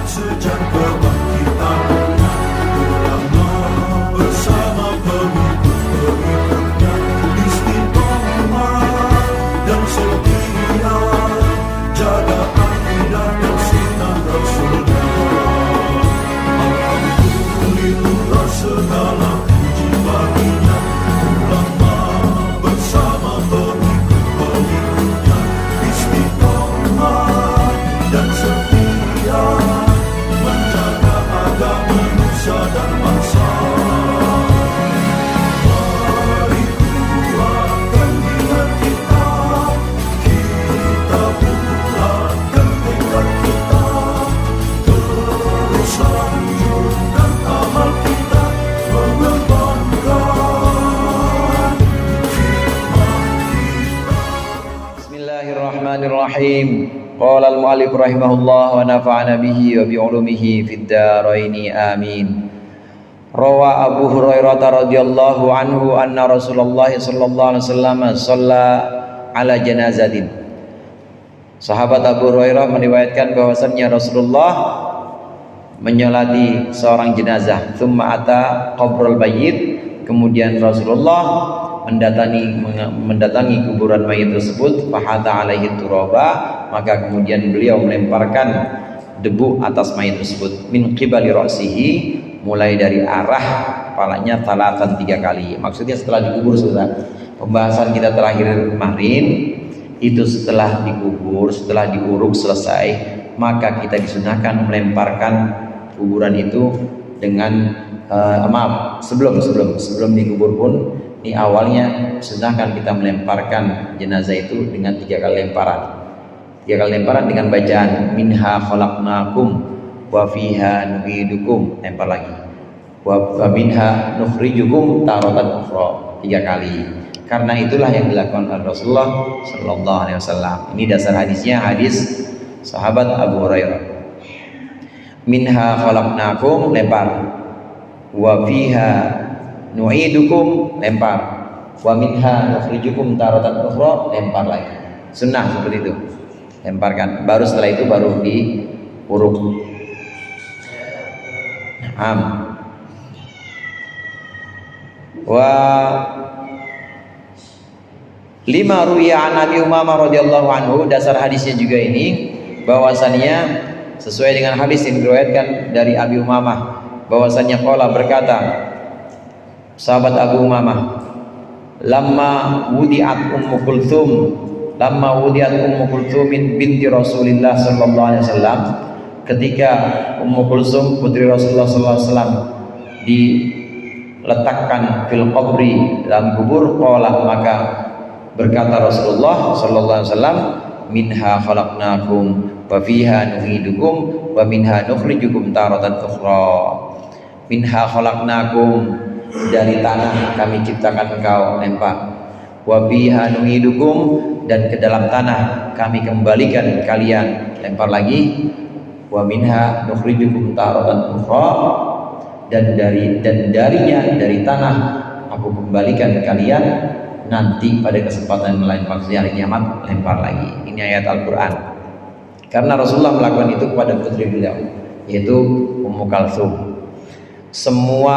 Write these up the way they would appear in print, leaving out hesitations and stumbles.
sejak kebangkitan ulama bersama pengikut-pengikutnya istiqomah dan setia jaga akidah dan sunnah Rasulullah. Alhamdulillah segala puji baginya ulama bersama pengikut-pengikutnya istiqomah dan setia menjaga agama nusa dan bangsa. Mari kuatkan niat kita, kita bulatkan tekad kita, terus lanjutkan amal kita, mengembangkan hikmah kita. Bismillahirrahmanirrahim. Qala al-mu'allif rahimahullah wa nafa'ana bihi wa bi'ulumihi fid dharaini amin. Rawa Abu Hurairah radhiyallahu anhu anna Rasulullah sallallahu alaihi wasallam shalla ala janazatin. Sahabat Abu Hurairah meriwayatkan bahwasannya Rasulullah menyolati seorang jenazah. Tsumma ata qabrul mayyit, kemudian Rasulullah mendatangi kuburan mayit tersebut. Fahata alaihi turaba, maka kemudian beliau melemparkan debu atas mayit tersebut. Min qibali ra'sihi, mulai dari arah kepalanya talatan 3 kali. Maksudnya setelah dikubur, sudah pembahasan kita terakhir kemarin itu setelah dikubur, setelah diuruk selesai, maka kita disunahkan melemparkan kuburan itu dengan sebelum dikubur pun ini awalnya sunahkan kita melemparkan jenazah itu dengan 3 kali lemparan. 3 kali lemparan dengan bacaan minha khalaqnakum wa fiha nu'idukum, lempar lagi, wa minha nukhrijukum taratan ukhra, 3 kali. Karena itulah yang dilakukan oleh Rasulullah sallallahu alaihi wasallam. Ini dasar hadisnya, hadis sahabat Abu Hurairah. Minha khalaqnakum, lempar, wa fiha nu'idukum, lempar, wa minha nukhrijukum taratan ukhra, lempar lagi. Sunnah seperti itu, lemparkan. Baru setelah itu baru diuruk. Wa lima ruya an Abi Umamah radhiyallahu anhu, dasar hadisnya juga ini bahwasannya sesuai dengan hadis yang diriwayatkan dari Abi Umamah bahwasannya qala, berkata sahabat Abu Umamah, lamma wudi'at Ummu Kulthum binti Rasulillah sallallahu alaihi wasallam, ketika Ummu Kulthum putri Rasulullah sallallahu alaihi wasallam diletakkan fil qabri, dalam kubur, qala, maka berkata Rasulullah sallallahu alaihi wasallam, minha khalaqnakum wa fiha nu'idukum wa minha nukhrijukum taratan ukhra. Minha khalaqnakum, dari tanah kami ciptakan engkau, lempar. Wa fiha nu'idukum, dan ke dalam tanah kami kembalikan kalian, lempar lagi. Wa minha nukhrijukum taratan ukhra, dan darinya, dari tanah aku kembalikan kalian nanti pada kesempatan lain, maksudnya hari kiamat, lempar lagi. Ini ayat Al-Quran. Karena Rasulullah melakukan itu kepada putri beliau, yaitu Ummu Kulthum. Semua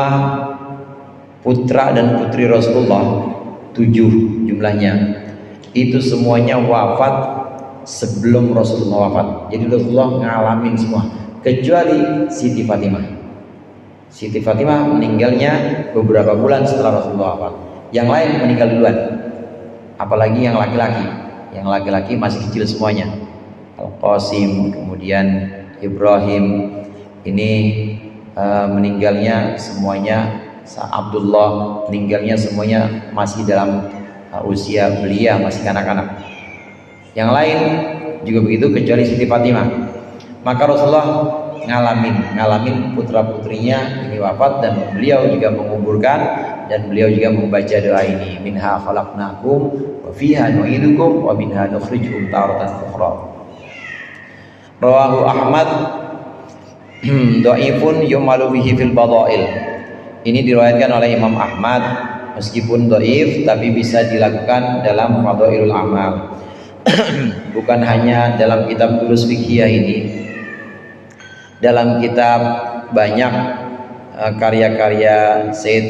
putra dan putri Rasulullah 7 jumlahnya, itu semuanya wafat sebelum Rasulullah wafat. Jadi Rasulullah ngalamin semua kecuali Siti Fatimah. Siti Fatimah meninggalnya beberapa bulan setelah Rasulullah wafat. Yang lain meninggal duluan. Apalagi yang laki-laki. Yang laki-laki masih kecil semuanya. Al-Qasim, kemudian Ibrahim, ini meninggalnya semuanya. Abdullah meninggalnya semuanya masih dalam usia belia, masih kanak-kanak. Yang lain juga begitu kecuali Siti Fatimah. Maka Rasulullah ngalamin putra-putrinya ini wafat, dan beliau juga menguburkan, dan beliau juga membaca doa ini, minha khalaqnakum wa fiha nu'idukum wa minha nukhrijukum taratan ukhra. Rawahu Ahmad dhaifun yumalu bihi fil fadail. Ini diriwayatkan oleh Imam Ahmad, meskipun dhaif tapi bisa dilakukan dalam fadailul amal. Bukan hanya dalam kitab Durus Fiqhiyah ini, dalam kitab banyak karya-karya Said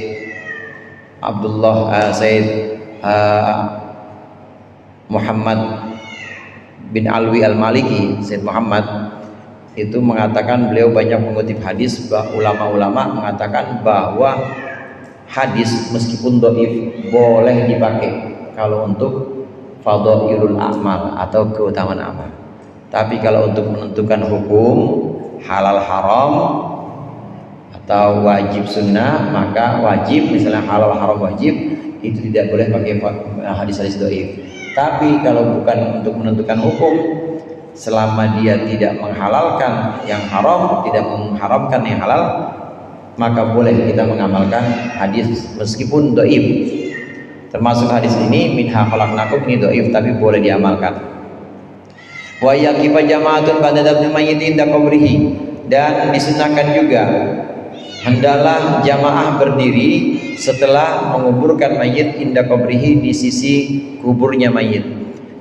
Muhammad bin Alwi Al-Maliki. Said Muhammad itu mengatakan, beliau banyak mengutip hadis, ulama-ulama mengatakan bahwa hadis meskipun dhaif boleh dipakai kalau untuk fadhailul amal atau keutamaan amal. Tapi kalau untuk menentukan hukum halal haram atau wajib sunnah, maka wajib, misalnya halal haram wajib, itu tidak boleh pakai hadis-hadis dhaif. Tapi kalau bukan untuk menentukan hukum, selama dia tidak menghalalkan yang haram, tidak mengharamkan yang halal, maka boleh kita mengamalkan hadis meskipun dhaif. Termasuk hadis ini, minha khalaqnakum, ini dhaif tapi boleh diamalkan. Wa yaqifa jama'atun ba'da dafni mayyitin inda qabrihi, dan disunahkan juga hendaklah jamaah berdiri setelah menguburkan mayit inda qabrihi, di sisi kuburnya mayit.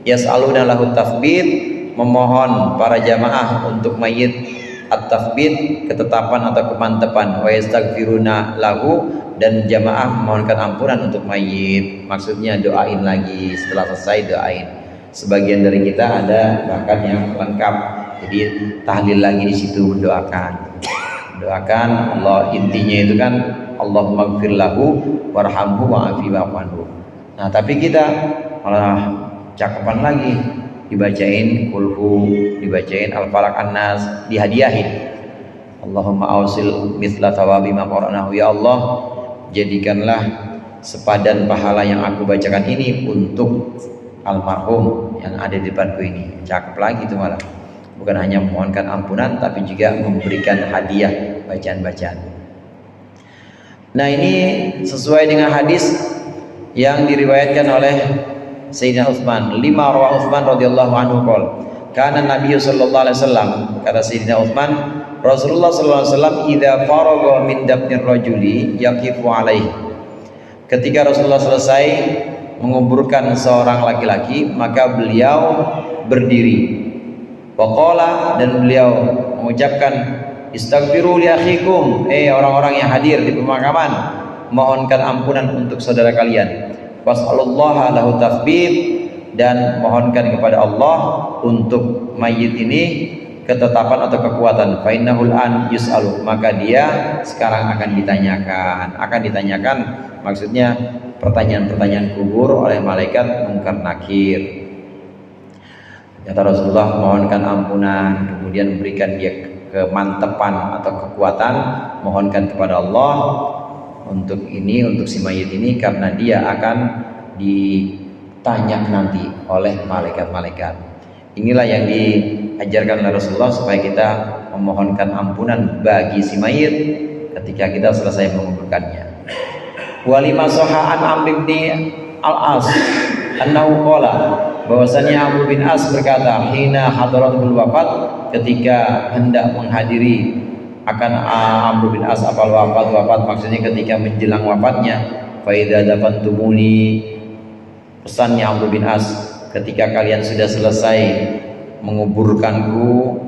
Yas'aluna lahu tathbit, memohon para jamaah untuk mayit at-tathbit, ketetapan atau kemantepan. Wa yastaghfiruna lahu, dan jamaah memohonkan ampunan untuk mayit. Maksudnya doain lagi, setelah selesai doain. Sebagian dari kita ada bahkan yang lengkap, jadi tahlil lagi di situ, mendoakan Allah. Intinya itu kan Allahumma gfir lahu warhamhu wa'afi wa'afanhu. Nah tapi kita malah cakepan lagi, dibacain kulhu, dibacain al-falaq an-nas, dihadiahin. Allahumma awsil mithla thawabi ma qara'nahu, ya Allah jadikanlah sepadan pahala yang aku bacakan ini untuk almarhum yang ada di depanku ini. Cakep lagi itu malah, bukan hanya memohonkan ampunan tapi juga memberikan hadiah bacaan-bacaan. Nah ini sesuai dengan hadis yang diriwayatkan oleh Sayyidina Utsman. Lima rawa Utsman radhiyallahu anhu qol, kana Nabi sallallahu alaihi wasallam, kata Sayyidina Utsman, Rasulullah sallallahu alaihi wasallam idza faragha min dafnir rajuli yaqifu alaihi, ketika Rasulullah selesai menguburkan seorang laki-laki, maka beliau berdiri. Waqala, dan beliau mengucapkan, istaghfiru li akhikum, orang-orang yang hadir di pemakaman, mohonkan ampunan untuk saudara kalian. Was'alullaha lahu tathbit, dan mohonkan kepada Allah untuk mayit ini ketetapan atau kekuatan. Fa innahul an yus'alu, maka dia sekarang akan ditanyakan, maksudnya pertanyaan-pertanyaan kubur oleh malaikat Munkar Nakir. Kata Rasulullah, mohonkan ampunan, kemudian berikan dia kemantepan atau kekuatan, mohonkan kepada Allah untuk ini, untuk si mayit ini, karena dia akan ditanya nanti oleh malaikat-malaikat. Inilah yang diajarkan oleh Rasulullah supaya kita memohonkan ampunan bagi si mayit ketika kita selesai menguburkannya. Walima sohaan Amr bin Al-As annahu qala, bahwasanya Amr bin As berkata, hina hadaratul wafat, ketika hendak menghadiri akan Amr bin As apal wafat, maksudnya ketika menjelang wafatnya, fa idza dafantumuni, pesannya Amr bin As, ketika kalian sudah selesai menguburkanku,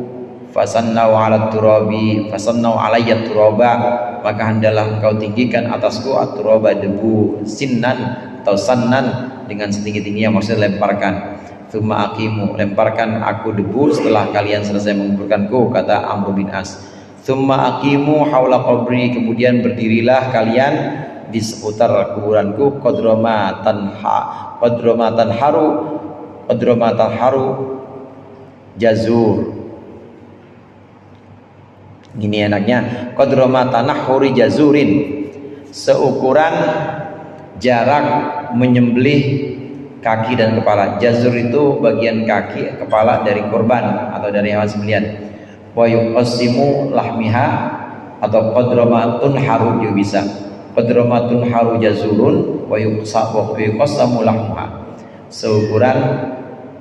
fasannau ala turabi, fasannau alayya turaba, maka hendaklah engkau tinggikan atasku at-turaba, debu, sinnan atau sannan, dengan setinggi-tingginya, maksudnya lemparkan. Tsumma aqimu, lemparkan aku debu setelah kalian selesai menguburkanku, kata Amr bin As. Tsumma aqimu haula qabri, kemudian berdirilah kalian di seputar kuburanku, qadramatan haru jazur. Gini enaknya, qadramatan nahuri jazurin, seukuran jarak menyembelih kaki dan kepala. Jazur itu bagian kaki, kepala dari korban atau dari hewan sembelihan. Wa yuqassimu lahmiha, atau qadramatun haru juga bisa. Qadramatun haru jazurun wa yuqassamu lahmuha, seukuran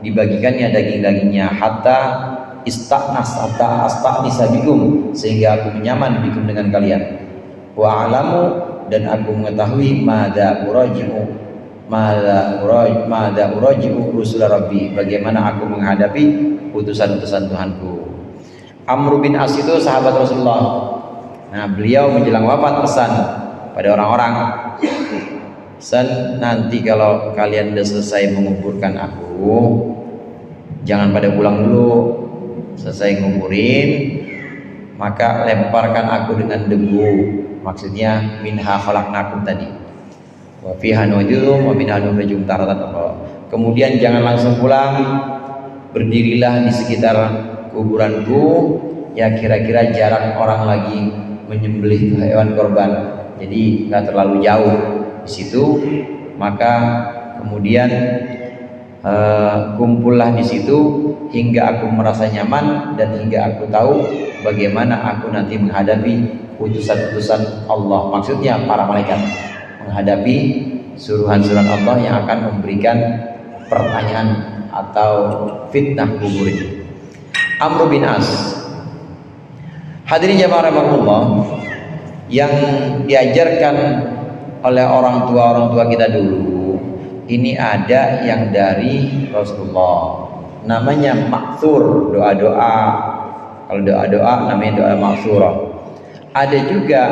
dibagikannya daging-dagingnya, hatta asta'nisa bikum, sehingga aku menyaman bikum dengan kalian. Wa alamu, dan aku mengetahui mada uraji'u rusul rabbi, bagaimana aku menghadapi utusan-utusan Tuhanku. Amr bin As itu sahabat Rasulullah. Nah, beliau menjelang wafat pesan pada orang-orang, nanti kalau kalian sudah selesai menguburkan aku, jangan pada pulang dulu. Selesai nguburin, maka lemparkan aku dengan debu. Maksudnya minha khalaqnakum tadi. Wa fiha nu'idukum wa minha nukhrijukum taratan ukhra. Kemudian jangan langsung pulang, berdirilah di sekitar kuburanku, ya kira-kira jarak orang lagi menyembelih hewan korban, jadi nggak terlalu jauh di situ. Maka kemudian kumpullah di situ hingga aku merasa nyaman dan hingga aku tahu bagaimana aku nanti menghadapi utusan-utusan Allah, maksudnya para malaikat, menghadapi suruhan-suruhan Allah yang akan memberikan pertanyaan atau fitnah kubur ini. Amr bin As. Hadirin jamaah rahimakumullah, yang diajarkan oleh orang tua kita dulu, ini ada yang dari Rasulullah, namanya ma'thur, doa-doa. Kalau doa-doa namanya doa ma'thurah. Ada juga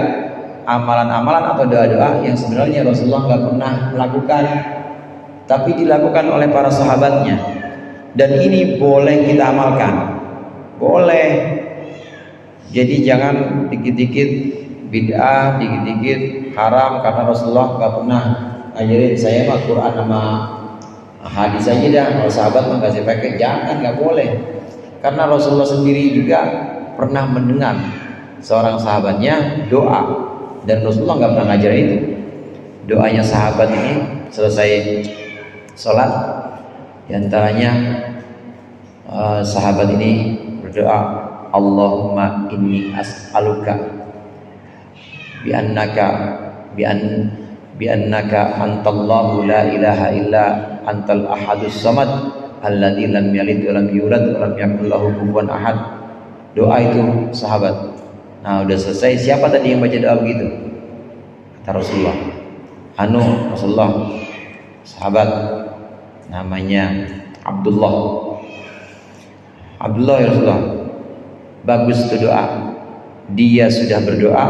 amalan-amalan atau doa-doa yang sebenarnya Rasulullah nggak pernah melakukan, tapi dilakukan oleh para sahabatnya, dan ini boleh kita amalkan, boleh. Jadi jangan dikit-dikit bid'ah, dikit-dikit haram, karena Rasulullah nggak pernah ngajarin. Saya mah Quran sama hadis aja dah, kalau sahabat mah nggak saya pakai. Jangan, nggak boleh, karena Rasulullah sendiri juga pernah mendengar seorang sahabatnya doa, dan Rasulullah nggak pernah ngajarin itu. Doanya sahabat ini selesai sholat, diantaranya sahabat ini berdoa, Allahumma inni as'aluka bi'annaka antallahu la ilaha illa antal ahadus samad alladzi lam yalid wa lam yulad wa lam yakul lahu kufuwan ahad. Doa itu sahabat. Nah, udah selesai, siapa tadi yang baca doa begitu? Kata Rasulullah. Rasulullah, sahabat namanya Abdullah ya Rasulullah. Bagus itu doa. Dia sudah berdoa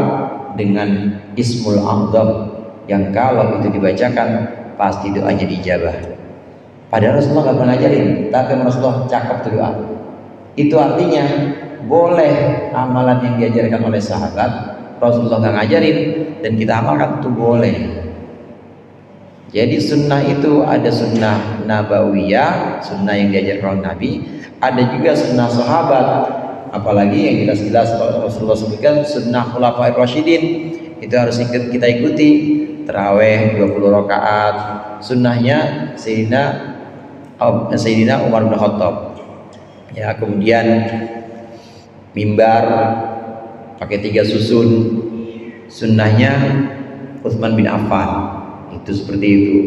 dengan Ismul A'zam yang kalau itu dibacakan pasti doanya dijabah. Padahal Rasulullah nggak pernah ngajarin, tapi Rasulullah cakap itu doa. Itu artinya boleh amalan yang diajarkan oleh sahabat, Rasulullah nggak ngajarin dan kita amalkan, itu boleh. Jadi sunnah itu ada sunnah nabawiyah, sunnah yang diajarkan oleh Nabi, ada juga sunnah sahabat. Apalagi yang jelas-jelas Rasulullah sebutkan sunnah khulafair rasyidin, itu harus kita ikuti. Tarawih 20 rakaat, sunnahnya Sayyidina Umar bin Khattab. Ya, kemudian mimbar pakai 3 susun, sunnahnya Utsman bin Affan. Itu seperti itu.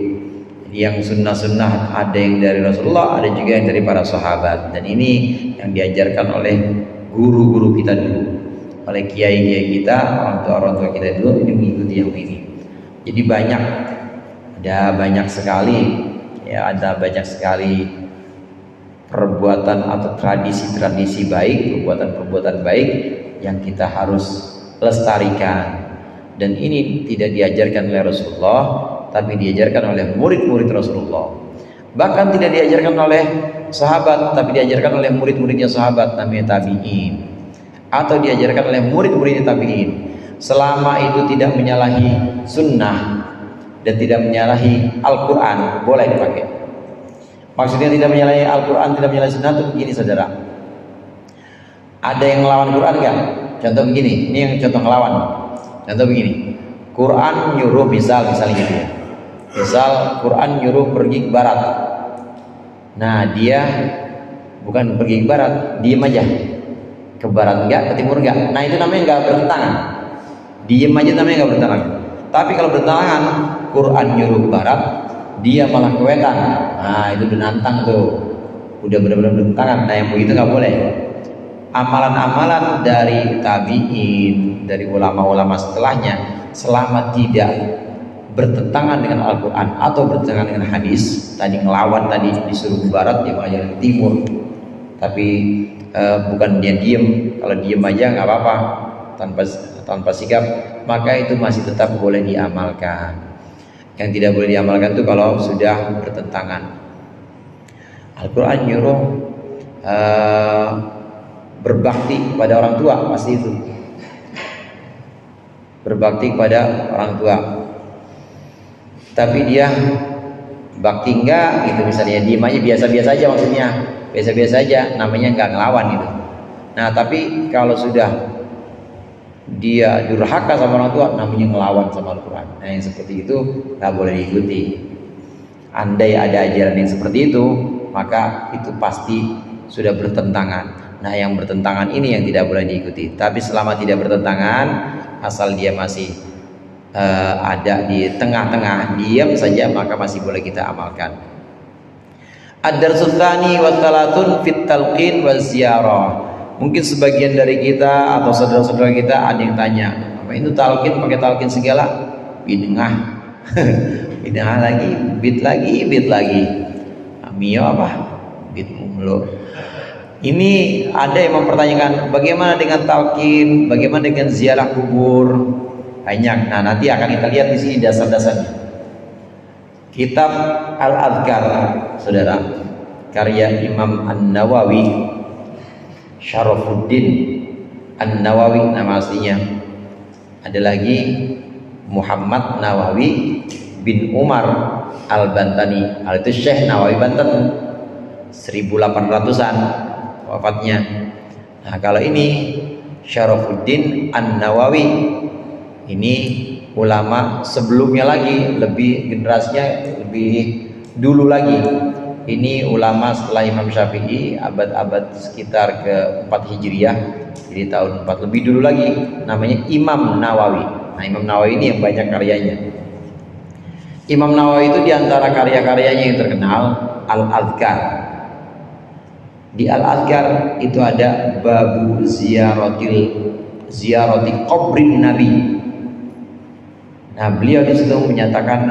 Yang sunnah-sunnah ada yang dari Rasulullah, ada juga yang dari para sahabat, dan ini yang diajarkan oleh guru-guru kita dulu, oleh kiai-kiai kita, orang tua kita dulu, ini mengikuti yang ini. Jadi ada banyak sekali perbuatan atau tradisi-tradisi baik, perbuatan-perbuatan baik yang kita harus lestarikan, dan ini tidak diajarkan oleh Rasulullah, tapi diajarkan oleh murid-murid Rasulullah. Bahkan tidak diajarkan oleh sahabat, tapi diajarkan oleh murid-muridnya sahabat, namanya tabi'in, atau diajarkan oleh murid-muridnya tabi'in. Selama itu tidak menyalahi sunnah dan tidak menyalahi Al-Quran, boleh dipakai. Maksudnya tidak menyalahi Al-Quran, tidak menyalahi sunnah itu begini saudara. Ada yang melawan Quran kan? Contoh begini, ini yang contoh ngelawan. Contoh begini, Quran nyuruh misalnya gitu ya. Misal Quran nyuruh pergi ke barat. Nah, dia bukan pergi ke barat, diem aja. Ke barat enggak, ke timur enggak. Nah, itu namanya enggak bertentangan. Diem aja namanya enggak bertentangan. Tapi kalau bertentangan, Quran nyuruh ke barat, dia malah ke wetan. Nah, itu udah nantang tuh. Udah benar-benar bertentangan. Nah, yang begitu enggak boleh. Amalan-amalan dari tabi'in, dari ulama-ulama setelahnya, selama tidak bertentangan dengan Al-Quran atau bertentangan dengan hadis, tadi ngelawan, tadi disuruh ke barat, dia malah ke timur. Tapi bukan dia diem. Kalau diem aja nggak apa-apa tanpa sikap, maka itu masih tetap boleh diamalkan. Yang tidak boleh diamalkan itu kalau sudah bertentangan. Al-Quran nyuruh berbakti kepada orang tua, pasti itu. Berbakti kepada orang tua. Tapi dia bakti enggak gitu, misalnya diem aja biasa-biasa aja, maksudnya biasa-biasa aja, namanya enggak ngelawan gitu. Nah tapi kalau sudah dia durhaka sama orang tua, namanya ngelawan sama Al-Quran. Nah yang seperti itu nggak boleh diikuti. Andai ada ajaran yang seperti itu, maka itu pasti sudah bertentangan. Nah yang bertentangan ini yang tidak boleh diikuti. Tapi selama tidak bertentangan, asal dia masih ada di tengah-tengah, diam saja, maka masih boleh kita amalkan. Ad-darsus tsani wa tsalatsun fit talqin wa ziyarah. Mungkin sebagian dari kita atau saudara-saudara kita ada yang tanya, apa itu talqin, pakai talqin segala? Bid'ah. Bid'ah lagi, bid lagi. Mio apa? Bid mulu. Ini ada yang mempertanyakan bagaimana dengan talqin, bagaimana dengan ziarah kubur? Banyak. Nah, nanti akan kita lihat di sini dasar-dasarnya. Kitab Al-Adhkar, saudara, karya Imam An-Nawawi, Syarafuddin An-Nawawi nama aslinya. Ada lagi Muhammad Nawawi bin Umar Al-Bantani. Itu Syekh Nawawi Banten, 1800-an wafatnya. Nah, kalau ini Syarafuddin An-Nawawi, ini ulama sebelumnya lagi, lebih generasinya lebih dulu lagi. Ini ulama setelah Imam Syafi'i, abad-abad sekitar ke-4 Hijriah, jadi tahun 4 lebih dulu lagi, namanya Imam Nawawi. Nah Imam Nawawi ini yang banyak karyanya. Imam Nawawi itu diantara karya-karyanya yang terkenal Al-Adhkar. Di Al-Adhkar itu ada babu ziyarati qabrin Nabi. Nah beliau di situ menyatakan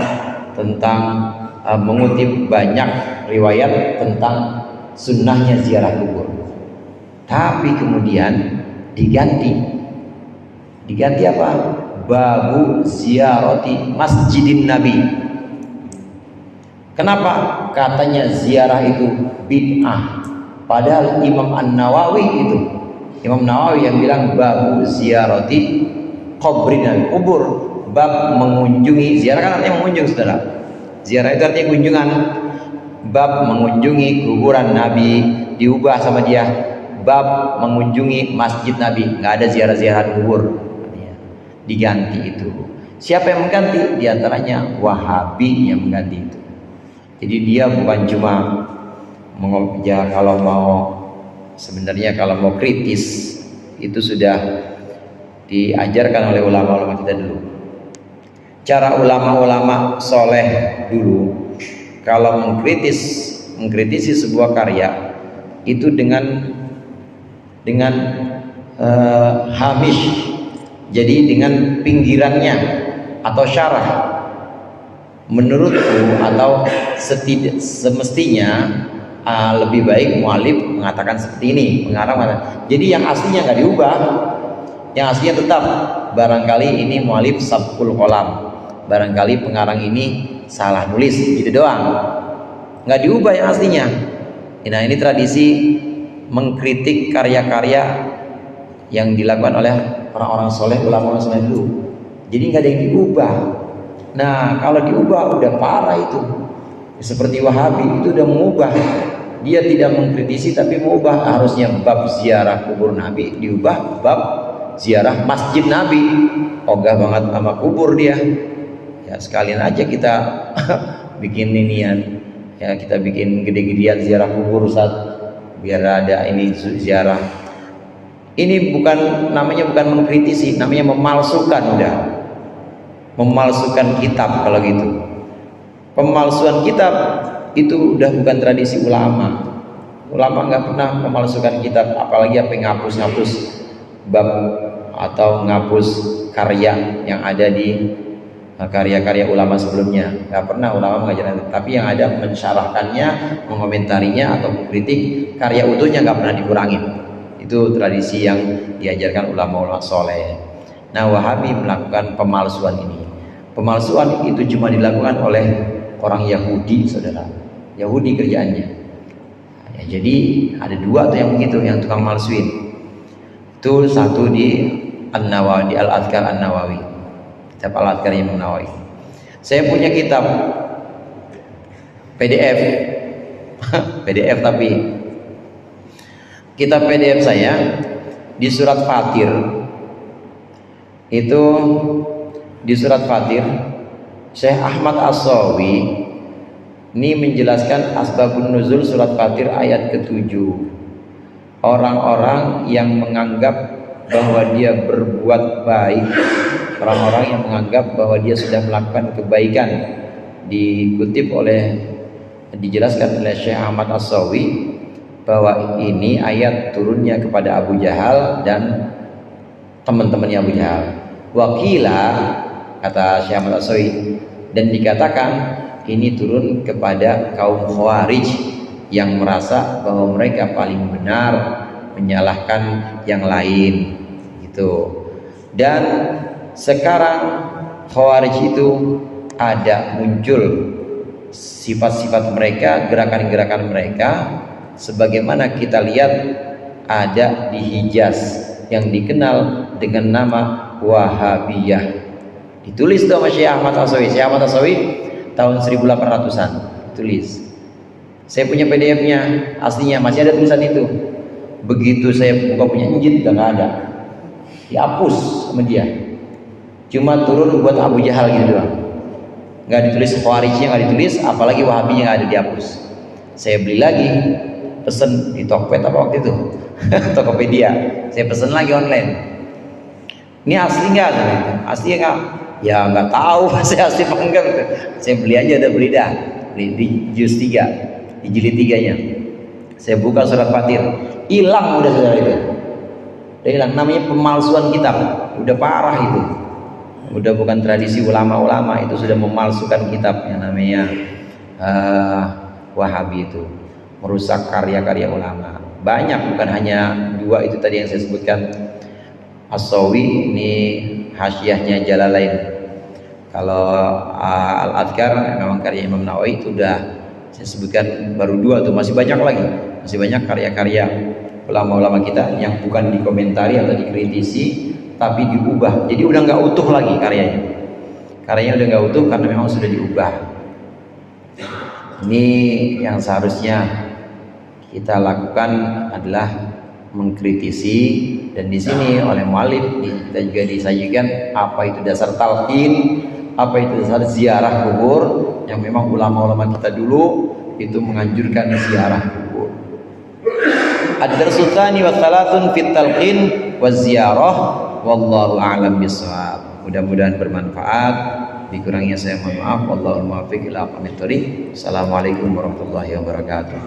tentang mengutip banyak riwayat tentang sunnahnya ziarah kubur. Tapi kemudian diganti apa? Babu ziyarati masjidin Nabi. Kenapa? Katanya ziarah itu bid'ah. Padahal Imam An-Nawawi itu, Imam Nawawi yang bilang babu ziyarati qabrin Nabi, kubur. Bab mengunjungi, ziarah kan artinya mengunjung, saudara. Ziarah itu artinya kunjungan. Bab mengunjungi kuburan Nabi, diubah sama dia bab mengunjungi masjid Nabi. Nggak ada ziarah-ziarah kubur, diganti itu. Siapa yang mengganti? Di antaranya Wahabi yang mengganti itu. Jadi dia bukan cuma ya, kalau mau sebenarnya kalau mau kritis itu sudah diajarkan oleh ulama-ulama kita dulu. Cara ulama-ulama soleh dulu kalau mengkritisi sebuah karya itu dengan hamish, jadi dengan pinggirannya atau syarah. Menurutku atau semestinya lebih baik mu'alif mengatakan seperti ini, mengarang. Jadi yang aslinya nggak diubah, yang aslinya tetap. Barangkali ini mu'alif sabkul kolam, barangkali pengarang ini salah nulis, gitu doang, nggak diubah yang aslinya. Nah ini tradisi mengkritik karya-karya yang dilakukan oleh orang-orang soleh, ulama-ulama soleh dulu. Jadi nggak ada yang diubah. Nah kalau diubah udah parah itu. Seperti Wahabi itu udah mengubah. Dia tidak mengkritisi tapi mengubah. Harusnya bab ziarah kubur Nabi diubah bab ziarah masjid Nabi. Ogah banget sama kubur dia. Ya sekalian aja kita bikin inian. Ya kita bikin gede-gedean ziarah kubur Ustaz, biar ada ini ziarah. Ini namanya bukan mengkritisi, namanya memalsukan. Udah memalsukan kitab. Kalau gitu pemalsuan kitab itu udah bukan tradisi ulama. Ulama nggak pernah memalsukan kitab, apalagi apa yang ngapus-ngapus bab atau ngapus karya yang ada di karya-karya ulama sebelumnya. Nggak pernah ulama mengajarkan itu. Tapi yang ada mensyarahkannya, mengomentarinya atau mengkritik karya utuhnya, nggak pernah dikurangin. Itu tradisi yang diajarkan ulama-ulama soleh. Nah, Wahabi melakukan pemalsuan ini. Pemalsuan itu cuma dilakukan oleh orang Yahudi, saudara. Yahudi kerjaannya. Ya, jadi ada dua tuh yang begitu, yang tukang malsuin. Itu satu di An-Nawawi, di Al-Adhkar An-Nawawi, kitab Al-Adhkar Imam Nawawi. Saya punya kitab PDF, PDF tapi kitab PDF saya di surat Fatir. Itu di surat Fatir, Syekh Ahmad As-Sawi ini menjelaskan asbabun nuzul surat Fatir ayat ke-7. Orang-orang yang menganggap bahwa dia berbuat baik, orang-orang yang menganggap bahwa dia sudah melakukan kebaikan, dijelaskan oleh Syekh Ahmad As-Sawi bahwa ini ayat turunnya kepada Abu Jahal dan teman-temannya Abu Jahal. Wakila, kata Syekh Ahmad As-Sawi, dan dikatakan ini turun kepada kaum Khawarij yang merasa bahwa mereka paling benar, menyalahkan yang lain gitu. Dan sekarang Khawarij itu ada muncul sifat-sifat mereka, gerakan-gerakan mereka, sebagaimana kita lihat ada di Hijaz yang dikenal dengan nama Wahabiyah. Ditulis tuh sama Syekh Ahmad As-Sawi. Syekh Ahmad As-Sawi tahun 1800-an tulis. Saya punya PDF-nya, aslinya masih ada tulisan itu. Begitu saya buka punya Injil udah nggak ada, dihapus sama dia. Cuma turun buat Abu Jahal gitu doang. Nggak ditulis Khawarijnya, nggak ditulis, apalagi Wahabinya nggak ada, dihapus. Saya beli lagi, pesen di Tokped apa waktu itu, Tokopedia. Saya pesen lagi online. Ini asli nggak? Asli nggak? Ya nggak tahu saya asli apa enggak. Saya beli aja, udah beli dah. Beli di juz 3. Di jilid 3-nya. Saya buka surat Fatir, hilang udah saudara itu. Udah hilang, namanya pemalsuan kitab. Udah parah itu. Udah bukan tradisi ulama-ulama, itu sudah memalsukan kitab yang namanya Wahabi itu. Merusak karya-karya ulama. Banyak, bukan hanya dua itu tadi yang saya sebutkan. As-Sawi ini hasyiahnya Jalalain. Kalau Al-Adhkar memang karya Imam Nawawi itu udah saya sebutkan baru dua tuh, masih banyak lagi, masih banyak karya-karya ulama-ulama kita yang bukan dikomentari atau dikritisi, tapi diubah. Jadi udah nggak utuh lagi karyanya. Karyanya udah nggak utuh karena memang sudah diubah. Ini yang seharusnya kita lakukan adalah mengkritisi, dan di sini oleh muallif kita juga disajikan apa itu dasar talqin, apa itu dasar ziarah kubur, yang memang ulama-ulama kita dulu itu menganjurkan ziarah kubur. Ad-darsu tsani wa tsalatsun fit talqin wa ziyarah, wallahu a'lam bissawab. Mudah-mudahan bermanfaat. Dikurangnya saya mohon maaf. Wallahul muwaffiq ila aqwamit thoriq. Assalamualaikum warahmatullahi wabarakatuh.